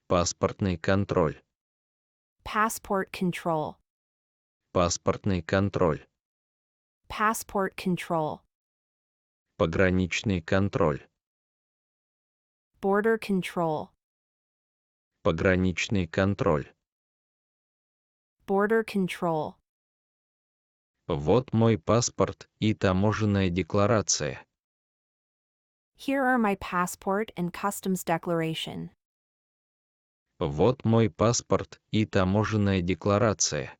Паспортный контроль. Passport control. Паспортный контроль. Passport control. Пограничный контроль. Border control. Пограничный контроль. Border control. Вот мой паспорт и таможенная декларация. Here are my passport and customs declaration. Вот мой паспорт и таможенная декларация.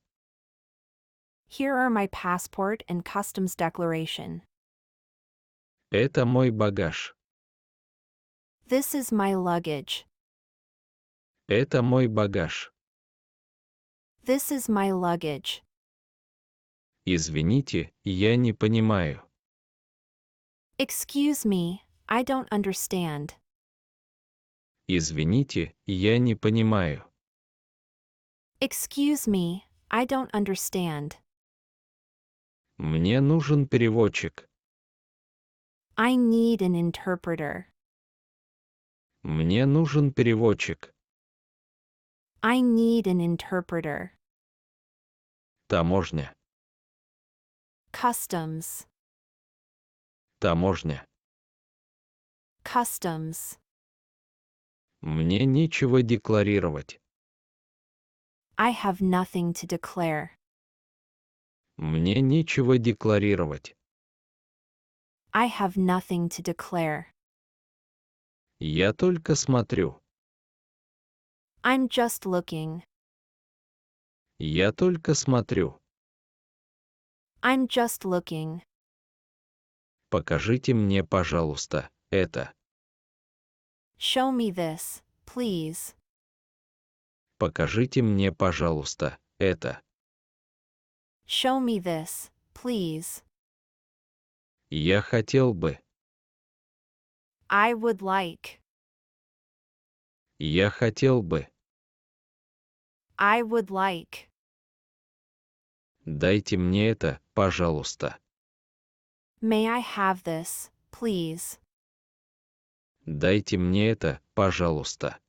Here are my passport and customs declaration. Это мой багаж. This is my luggage. Это мой багаж. This is my luggage. Извините, я не понимаю. Excuse me, I don't understand. Извините, я не понимаю. Excuse me, I don't understand. Мне нужен переводчик. I need an interpreter. Мне нужен переводчик. I need an interpreter. Таможня. Customs. Таможня. Customs. Мне нечего декларировать. I have nothing to declare. Мне нечего декларировать. I have nothing to declare. Я только смотрю. I'm just looking. Я только смотрю. I'm just looking. Покажите мне, пожалуйста, это. Show me this, please. Покажите мне, пожалуйста, это. Show me this, please. Я хотел бы. I would like. Я хотел бы. I would like. Дайте мне это, пожалуйста. May I have this, please? Дайте мне это, пожалуйста.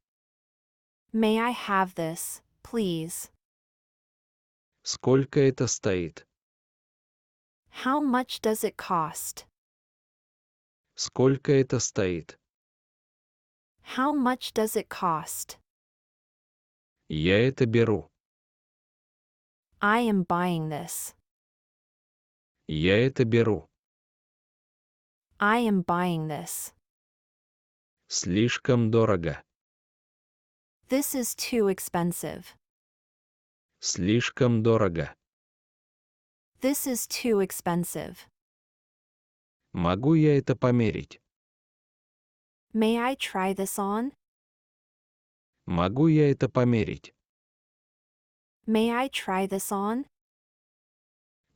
May I have this, please? Сколько это стоит? How much does it cost? Сколько это стоит? How much does it cost? Я это беру. I am buying this. Я это беру. I am buying this. Слишком дорого. This is too expensive. Слишком дорого. This is too expensive. Могу я это померить? May I try this on? Могу я это померить? May I try this on?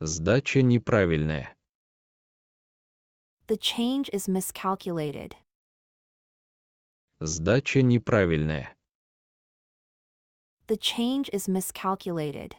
Сдача неправильная. The change is miscalculated. Сдача неправильная. The change is miscalculated.